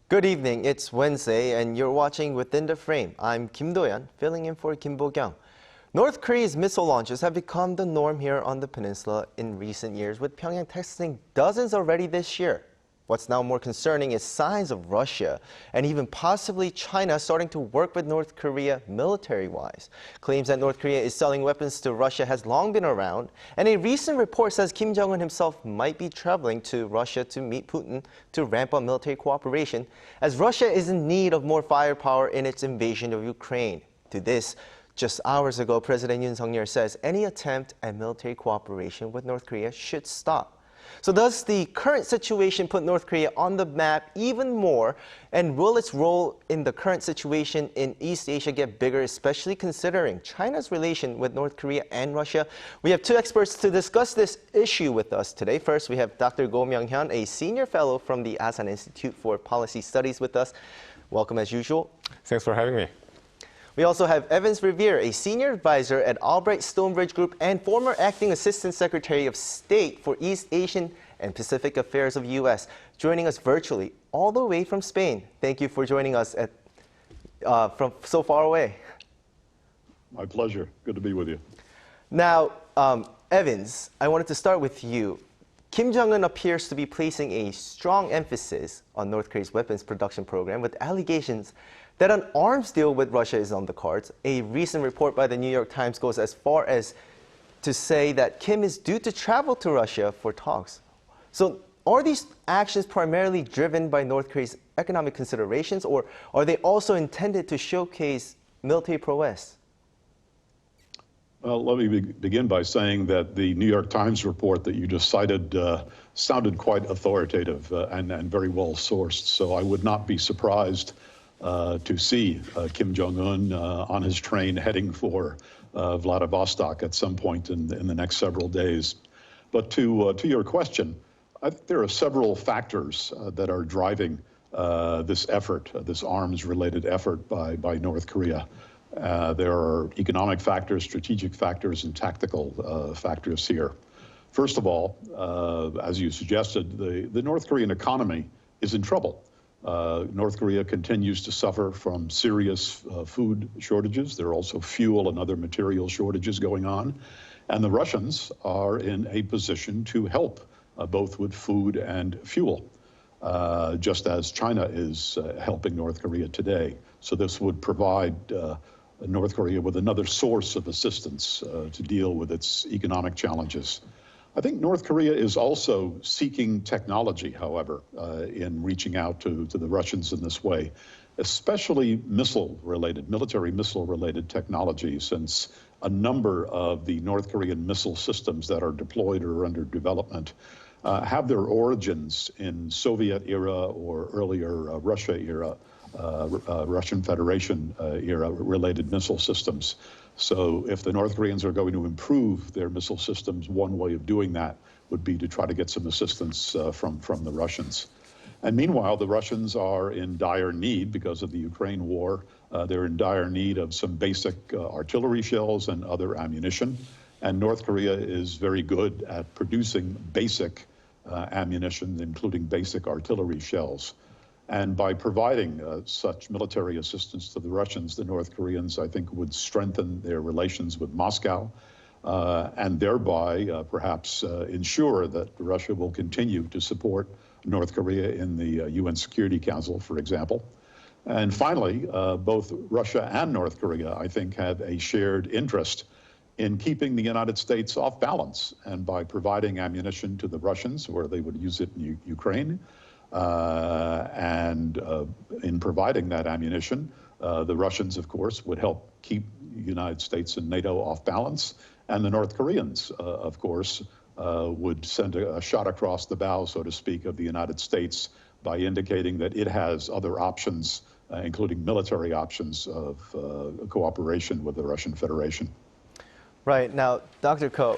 Good evening. It's Wednesday, and you're watching Within the Frame. I'm Kim Do-yeon, filling in for Kim Bo-kyung. North Korea's missile launches have become the norm here on the peninsula in recent years, with Pyongyang testing dozens already this year. What's now more concerning is signs of Russia and even possibly China starting to work with North Korea military-wise. Claims that North Korea is selling weapons to Russia has long been around, and a recent report says Kim Jong-un himself might be traveling to Russia to meet Putin to ramp up military cooperation, as Russia is in need of more firepower in its invasion of Ukraine. To this, just hours ago, President Yoon Suk Yeol says any attempt at military cooperation with North Korea should stop. So does the current situation put North Korea on the map even more? And will its role in the current situation in East Asia get bigger, especially considering China's relation with North Korea and Russia? We have two experts to discuss this issue with us today. First, we have Dr. Go Myung-hyun, a senior fellow from the ASEAN Institute for Policy Studies with us. Welcome as usual. Thanks for having me. We also have Evans Revere, a senior advisor at Albright Stonebridge Group and former acting assistant secretary of state for East Asian and Pacific Affairs of U.S., joining us virtually all the way from Spain. Thank you for joining us from so far away. My pleasure. Good to be with you. Now, Evans, I wanted to start with you. Kim Jong-un appears to be placing a strong emphasis on North Korea's weapons production program with allegations that an arms deal with Russia is on the cards. A recent report by the New York Times goes as far as to say that Kim is due to travel to Russia for talks. So are these actions primarily driven by North Korea's economic considerations, or are they also intended to showcase military prowess? Well, let me begin by saying that the New York Times report that you just cited sounded quite authoritative and very well sourced. So I would not be surprised to see Kim Jong-un on his train heading for Vladivostok at some point in the next several days. But to your question, I think there are several factors that are driving this effort, this arms-related effort by North Korea. There are economic factors, strategic factors, and tactical factors here. First of all, as you suggested, the North Korean economy is in trouble. North Korea continues to suffer from serious food shortages. There are also fuel and other material shortages going on. And the Russians are in a position to help both with food and fuel, just as China is helping North Korea today. So this would provide North Korea with another source of assistance to deal with its economic challenges. I think North Korea is also seeking technology, however, in reaching out to the Russians in this way, especially military missile-related technology, since a number of the North Korean missile systems that are deployed or under development have their origins in Soviet era or earlier Russia era, Russian Federation era related missile systems. So if the North Koreans are going to improve their missile systems, one way of doing that would be to try to get some assistance from the Russians. And meanwhile, the Russians are in dire need because of the Ukraine war. They're in dire need of some basic artillery shells and other ammunition. And North Korea is very good at producing basic ammunition, including basic artillery shells. And by providing such military assistance to the Russians, the North Koreans, I think, would strengthen their relations with Moscow and thereby perhaps ensure that Russia will continue to support North Korea in the UN Security Council, for example. And finally, both Russia and North Korea, I think, have a shared interest in keeping the United States off balance. And by providing ammunition to the Russians, where they would use it in Ukraine, and in providing that ammunition, the Russians, of course, would help keep the United States and NATO off balance. And the North Koreans, of course, would send a shot across the bow, so to speak, of the United States by indicating that it has other options, including military options of cooperation with the Russian Federation. Right. Now, Dr. Go,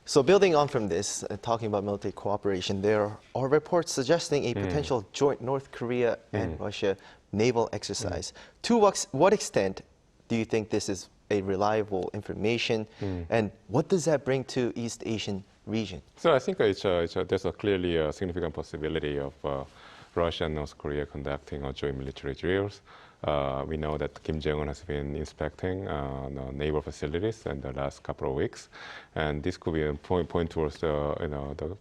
so building on from this, talking about military cooperation, there are reports suggesting a potential joint North Korea and Russia naval exercise. To what extent do you think this is a reliable information, and what does that bring to East Asian region? So I think there's clearly a significant possibility of Russia and North Korea conducting joint military drills. We know that Kim Jong-un has been inspecting the naval facilities in the last couple of weeks, and this could be a point towards the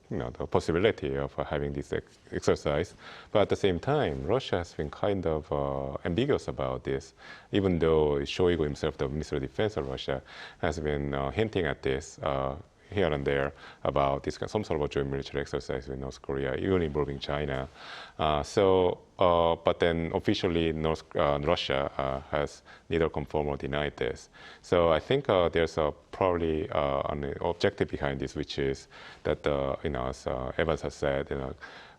possibility of having this exercise. But at the same time, Russia has been kind of ambiguous about this, even though Shoigu himself, the Minister of Defense of Russia, has been hinting at this here and there about this some sort of a joint military exercise with North Korea, even involving China. But then officially Russia has neither confirmed or denied this. So I think there's probably an objective behind this, which is that as Evans has said,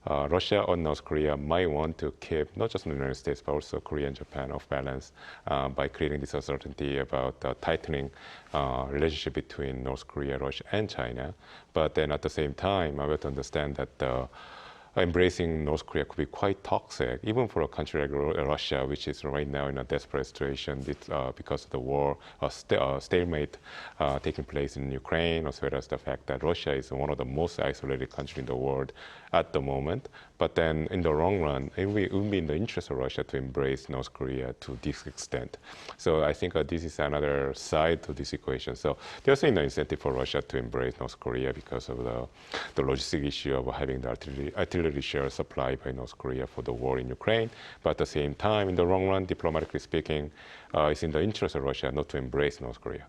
Russia or North Korea might want to keep not just the United States but also Korea and Japan off balance by creating this uncertainty about tightening relationship between North Korea, Russia, and China. But then at the same time, I have to understand that embracing North Korea could be quite toxic, even for a country like Russia, which is right now in a desperate situation because of the war, stalemate taking place in Ukraine, as well as the fact that Russia is one of the most isolated countries in the world at the moment. But then in the long run, it will be in the interest of Russia to embrace North Korea to this extent. So I think this is another side to this equation. So there's no incentive for Russia to embrace North Korea because of the logistic issue of having the artillery shell supplied by North Korea for the war in Ukraine. But at the same time, in the long run, diplomatically speaking, it's in the interest of Russia not to embrace North Korea.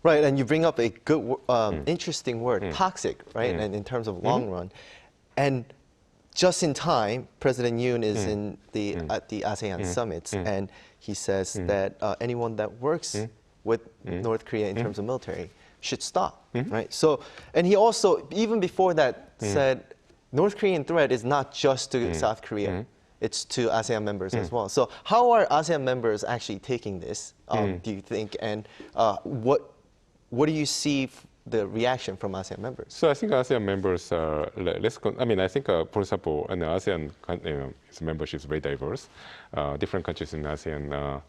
Right, and you bring up a good, interesting word, toxic, right? And in terms of long run. And just in time, President Yoon is at the ASEAN summits, and he says that anyone that works with North Korea in terms of military should stop, right? So, and he also, even before that, said North Korean threat is not just to South Korea. It's to ASEAN members as well. So how are ASEAN members actually taking this, do you think? And what do you see the reaction from ASEAN members? So I think ASEAN members are I think, for example, in the ASEAN, its membership is very diverse. Different countries in ASEAN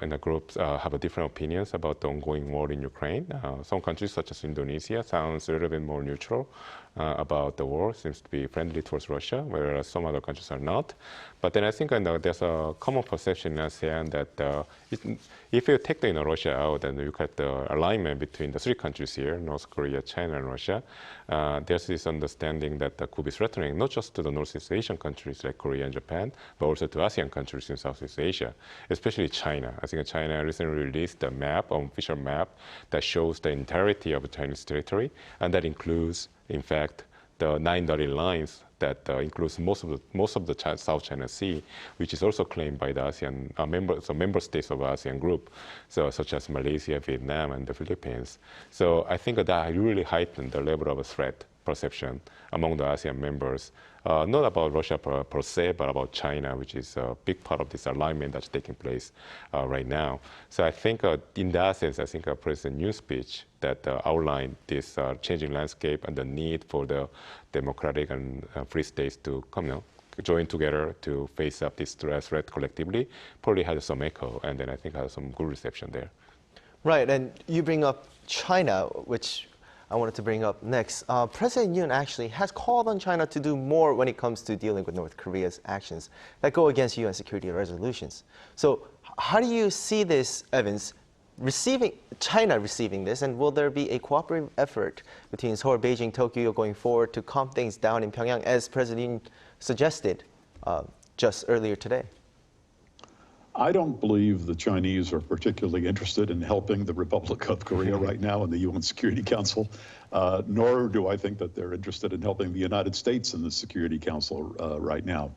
in the groups have different opinions about the ongoing war in Ukraine. Some countries, such as Indonesia, sounds a little bit more neutral about the war, seems to be friendly towards Russia, whereas some other countries are not. But then I think there's a common perception in ASEAN that if you take Russia out and you look at the alignment between the three countries here, North Korea, China, and Russia, there's this understanding that could be threatening not just to the Northeast Asian countries like Korea and Japan, but also to ASEAN countries in Southeast Asia, especially China. I think China recently released a map, an official map, that shows the entirety of Chinese territory, and that includes, in fact, the 9 dotted lines that includes most of the South China Sea, which is also claimed by the ASEAN member states of the ASEAN group, so such as Malaysia, Vietnam, and the Philippines. So I think that really heightened the level of threat perception among the ASEAN members, not about Russia per se, but about China, which is a big part of this alignment that's taking place right now. So I think in that sense, I think President Yoon's speech that outlined this changing landscape and the need for the democratic and free states to join together to face up this threat collectively probably had some echo, and then I think had some good reception there. Right, and you bring up China, which I wanted to bring up next. President Yoon actually has called on China to do more when it comes to dealing with North Korea's actions that go against UN security resolutions. So how do you see this, Evans, China receiving this, and will there be a cooperative effort between Seoul, Beijing, Tokyo going forward to calm things down in Pyongyang, as President Yoon suggested just earlier today? I don't believe the Chinese are particularly interested in helping the Republic of Korea right now in the UN Security Council, nor do I think that they're interested in helping the United States in the Security Council right now.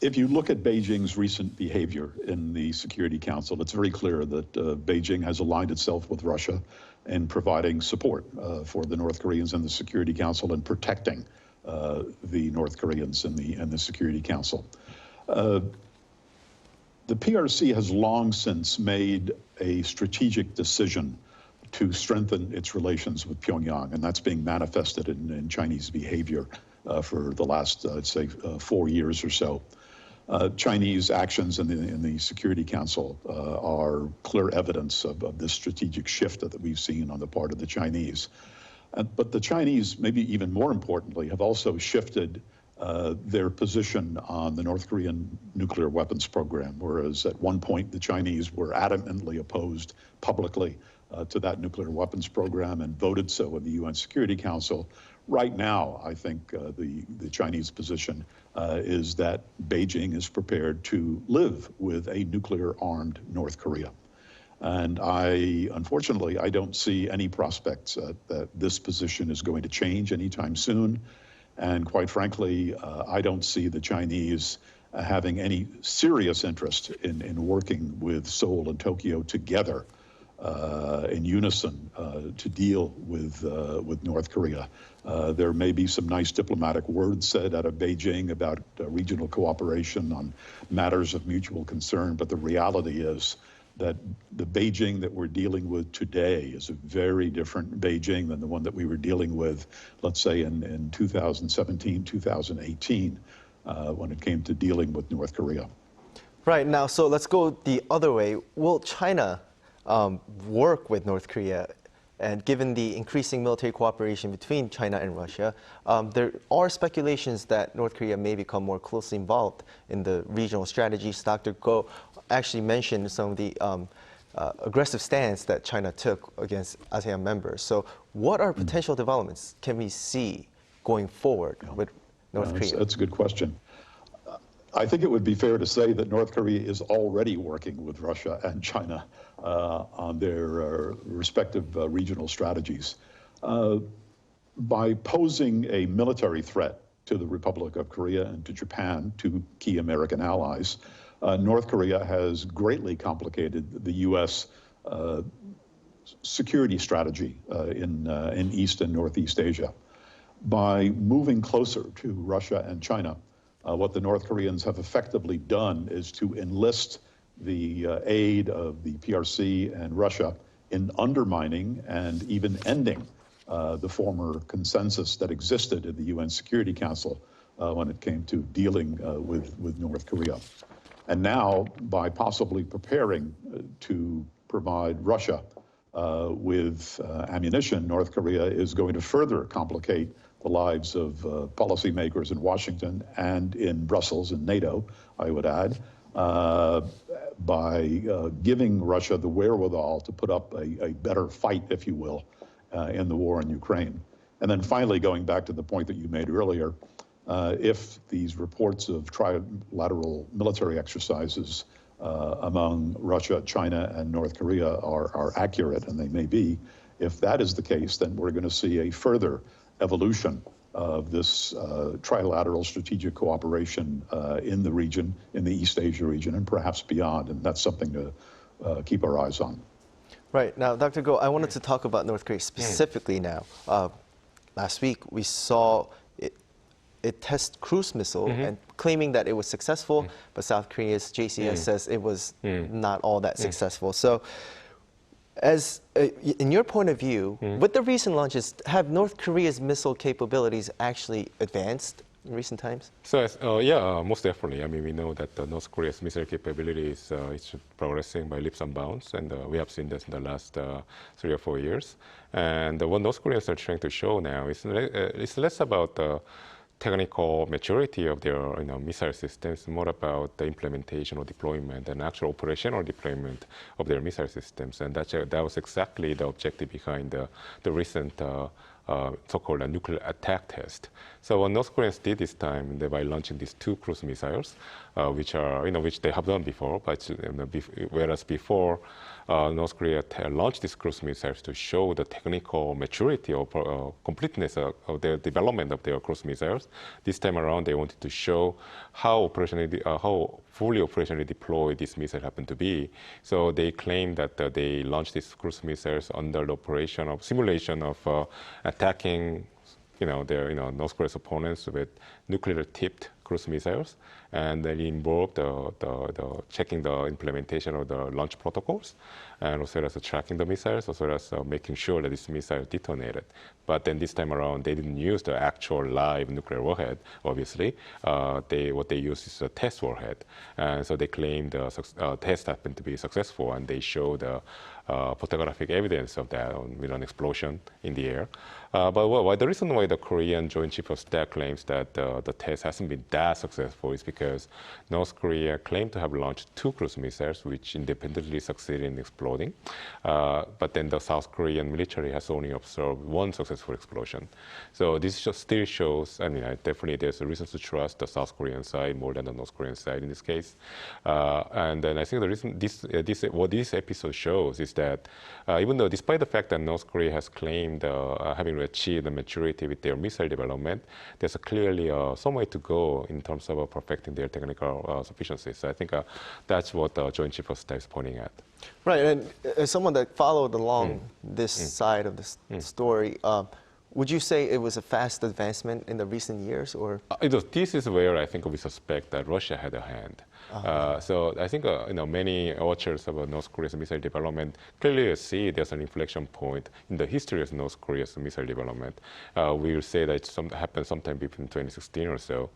If you look at Beijing's recent behavior in the Security Council, it's very clear that Beijing has aligned itself with Russia in providing support for the North Koreans in the Security Council and protecting the North Koreans in the Security Council. The PRC has long since made a strategic decision to strengthen its relations with Pyongyang, and that's being manifested in Chinese behavior for the last, I'd say, 4 years or so. Chinese actions in the Security Council are clear evidence of this strategic shift that we've seen on the part of the Chinese. But the Chinese, maybe even more importantly, have also shifted their position on the North Korean nuclear weapons program, whereas at one point the Chinese were adamantly opposed publicly to that nuclear weapons program and voted so in the UN Security Council. Right now, I think the Chinese position is that Beijing is prepared to live with a nuclear-armed North Korea. And unfortunately, I don't see any prospects that this position is going to change anytime soon. And quite frankly, I don't see the Chinese having any serious interest in working with Seoul and Tokyo together in unison to deal with North Korea. There may be some nice diplomatic words said out of Beijing about regional cooperation on matters of mutual concern, but the reality is that the Beijing that we're dealing with today is a very different Beijing than the one that we were dealing with, let's say, in 2017, 2018, when it came to dealing with North Korea. Right, now, so let's go the other way. Will China work with North Korea? And given the increasing military cooperation between China and Russia, there are speculations that North Korea may become more closely involved in the regional strategies. Dr. Go actually mentioned some of the aggressive stance that China took against ASEAN members. So what are potential developments can we see going forward with North Korea? That's a good question. I think it would be fair to say that North Korea is already working with Russia and China on their respective regional strategies. By posing a military threat to the Republic of Korea and to Japan, two key American allies, North Korea has greatly complicated the U.S. Security strategy in East and Northeast Asia. By moving closer to Russia and China, what the North Koreans have effectively done is to enlist the aid of the PRC and Russia in undermining and even ending the former consensus that existed in the UN Security Council when it came to dealing with North Korea. And now, by possibly preparing to provide Russia with ammunition, North Korea is going to further complicate the lives of policymakers in Washington and in Brussels and NATO, I would add, by giving Russia the wherewithal to put up a better fight, if you will, in the war in Ukraine. And then finally, going back to the point that you made earlier, if these reports of trilateral military exercises among Russia, China, and North Korea are accurate, and they may be, if that is the case, then we're going to see a further evolution of this trilateral strategic cooperation in the region, in the East Asia region, and perhaps beyond, and that's something to keep our eyes on. Right. Now, Dr. Go, I wanted to talk about North Korea specifically now. Last week, we saw it test cruise missile and claiming that it was successful, but South Korea's JCS says it was not all that successful. So, as in your point of view, with the recent launches, have North Korea's missile capabilities actually advanced in recent times? So, yeah, most definitely. I mean, we know that North Korea's missile capabilities is progressing by leaps and bounds, and we have seen this in the last 3 or 4 years. And what North Koreans are trying to show now is it's less about technical maturity of their missile systems, more about the implementation or deployment and actual operational deployment of their missile systems. And that was exactly the objective behind the recent so-called nuclear attack test. So what North Koreans did this time, by launching these 2 cruise missiles, which are which they have done before, but whereas before North Korea launched these cruise missiles to show the technical maturity or completeness of their development of their cruise missiles, this time around they wanted to show how fully operationally deployed this missile happened to be. So they claim that they launched these cruise missiles under the simulation of attacking their North Korea's opponents with nuclear-tipped cruise missiles, and then involved the checking the implementation of the launch protocols, and also as tracking the missiles, as well as making sure that this missile detonated. But then this time around, they didn't use the actual live nuclear warhead, obviously. What they used is a test warhead. And so they claimed the test happened to be successful, and they showed photographic evidence of that with an explosion in the air. But the reason why the Korean Joint Chief of Staff claims that the test hasn't been that successful is because North Korea claimed to have launched 2 cruise missiles, which independently succeeded in exploding. But then the South Korean military has only observed 1 successful explosion. So this still shows, I mean, definitely there's a reason to trust the South Korean side more than the North Korean side in this case. And then I think the reason what this episode shows is that even though, despite the fact that North Korea has claimed having achieved the maturity with their missile development, there's clearly some way to go in terms of perfecting their technical sufficiency. So I think that's what the Joint Chief of Staff is pointing at. Right, and as someone that followed along this side of the story, would you say it was a fast advancement in the recent years, or? This is where I think we suspect that Russia had a hand. So I think many watchers of North Korea's missile development clearly see there's an inflection point in the history of North Korea's missile development. We will say that it happened sometime between 2016 or so.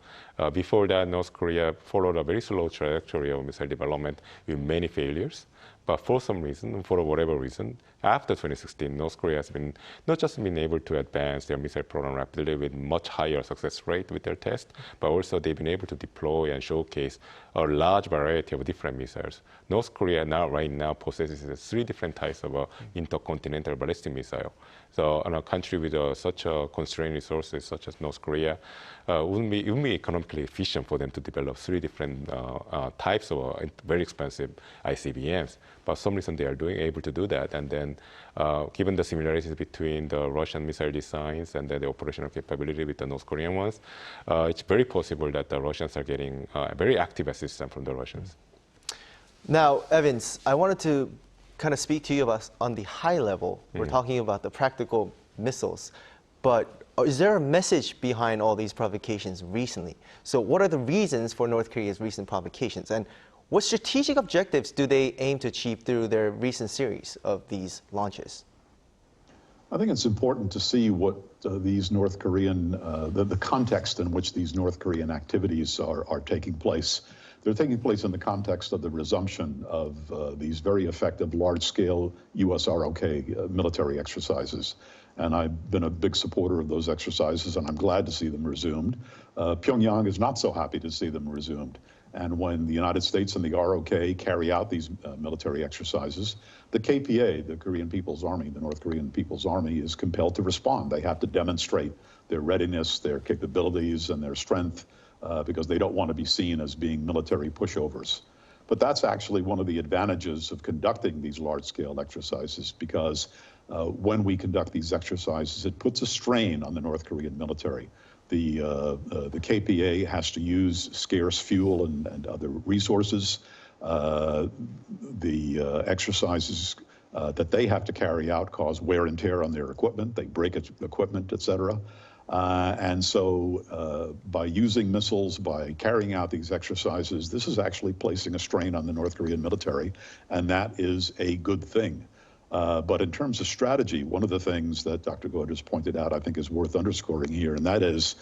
Before that, North Korea followed a very slow trajectory of missile development with many failures. But for some reason, for whatever reason, after 2016, North Korea has been not just been able to advance their missile program rapidly with much higher success rate with their tests, but also they've been able to deploy and showcase a large variety of different missiles. North Korea right now possesses 3 different types of intercontinental ballistic missile. So in a country with such constrained resources such as North Korea, it wouldn't be economically efficient for them to develop 3 different types of very expensive ICBMs. But for some reason they are able to do that. And then given the similarities between the Russian missile designs and the operational capability with the North Korean ones, it's very possible that the Russians are getting very active assistance from the Russians. Now, Evans, I wanted to kind of speak to you about on the high level. We're talking about the practical missiles, but is there a message behind all these provocations recently? So what are the reasons for North Korea's recent provocations? And what strategic objectives do they aim to achieve through their recent series of these launches? I think it's important to see what these North Korean, the context in which these North Korean activities are taking place. They're taking place in the context of the resumption of these very effective large-scale US ROK military exercises. And I've been a big supporter of those exercises, and I'm glad to see them resumed. Pyongyang is not so happy to see them resumed. And when the United States and the ROK carry out these military exercises, the KPA, the Korean People's Army, the North Korean People's Army, is compelled to respond. They have to demonstrate their readiness, their capabilities, and their strength because they don't want to be seen as being military pushovers. But that's actually one of the advantages of conducting these large-scale exercises, because when we conduct these exercises, it puts a strain on the North Korean military. The KPA has to use scarce fuel and other resources. The exercises that they have to carry out cause wear and tear on their equipment. They break equipment, et cetera. And so by using missiles, by carrying out these exercises, this is actually placing a strain on the North Korean military, and that is a good thing. But in terms of strategy, one of the things that Dr. Goethe has pointed out, I think is worth underscoring here, and that is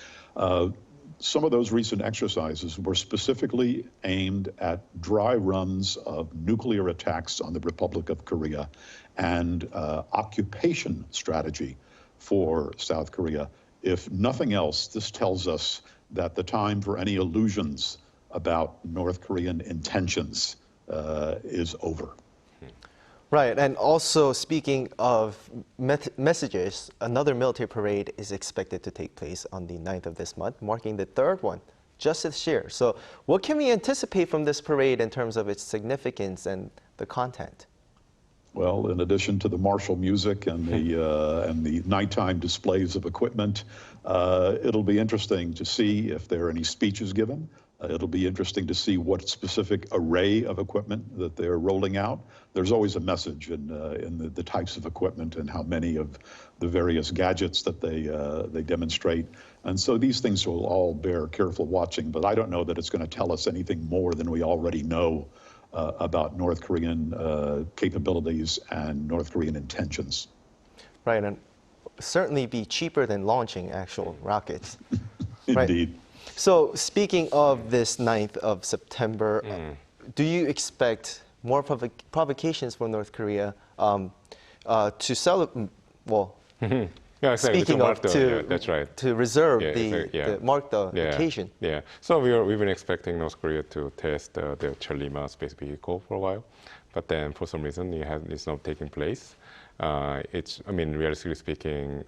some of those recent exercises were specifically aimed at dry runs of nuclear attacks on the Republic of Korea and occupation strategy for South Korea. If nothing else, this tells us that the time for any illusions about North Korean intentions is over. Right, and also speaking of messages, another military parade is expected to take place on the 9th of this month, marking the 3rd one just this year. So what can we anticipate from this parade in terms of its significance and the content? Well, in addition to the martial music and the nighttime displays of equipment, it'll be interesting to see if there are any speeches given. It'll be interesting to see what specific array of equipment that they're rolling out. There's always a message in the types of equipment and how many of the various gadgets that they demonstrate. And so these things will all bear careful watching, but I don't know that it's going to tell us anything more than we already know about North Korean capabilities and North Korean intentions. Right, and certainly be cheaper than launching actual rockets. Indeed. Right. So speaking of this 9th of September, do you expect more provocations from North Korea to celebrate. Well, Yeah, exactly. speaking to of, mark the, to yeah, that's right. to reserve Yeah, the mark the Yeah, occasion. yeah. So we've been expecting North Korea to test the Cholima space vehicle for a while, but then for some reason it's not taking place. I mean, realistically speaking,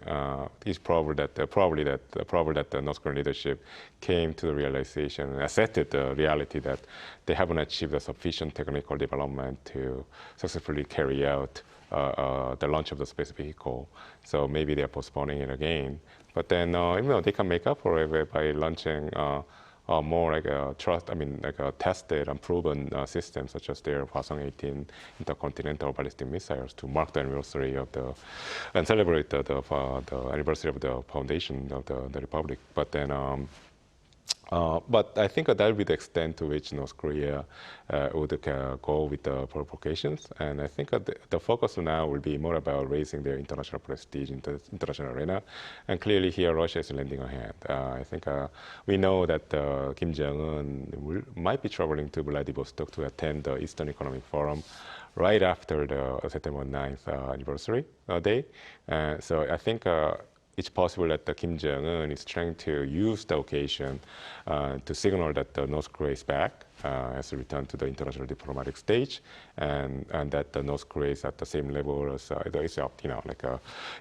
it's probable that the North Korean leadership came to the realization and accepted the reality that they haven't achieved a sufficient technical development to successfully carry out the launch of the space vehicle. So maybe they're postponing it again. But then, they can make up for it by launching more like a tested and proven system, such as their Hwasong-18 intercontinental ballistic missiles, to mark the anniversary of and celebrate the anniversary of the foundation of the republic. But then. But I think that will be the extent to which North Korea would go with the provocations. And I think the focus now will be more about raising their international prestige in the international arena. And clearly here, Russia is lending a hand. I think we know that Kim Jong-un might be traveling to Vladivostok to attend the Eastern Economic Forum right after the September 9th anniversary day. So I think it's possible that Kim Jong-un is trying to use the occasion to signal that North Korea is back, has returned to the international diplomatic stage, and that North Korea is at the same level as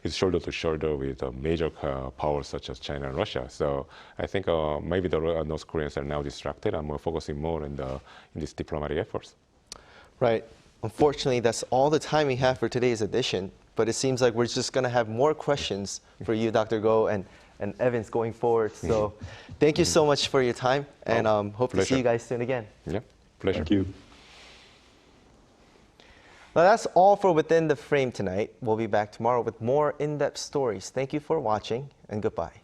it's shoulder to shoulder with major powers such as China and Russia. So I think maybe the North Koreans are now distracted and focusing more in these diplomatic efforts. Right. Unfortunately, that's all the time we have for today's edition. But it seems like we're just going to have more questions for you, Dr. Go and Evans, going forward. So thank you so much for your time, and hope to see you guys soon again. Yeah, pleasure. Thank you. Well, that's all for Within the Frame tonight. We'll be back tomorrow with more in-depth stories. Thank you for watching, and goodbye.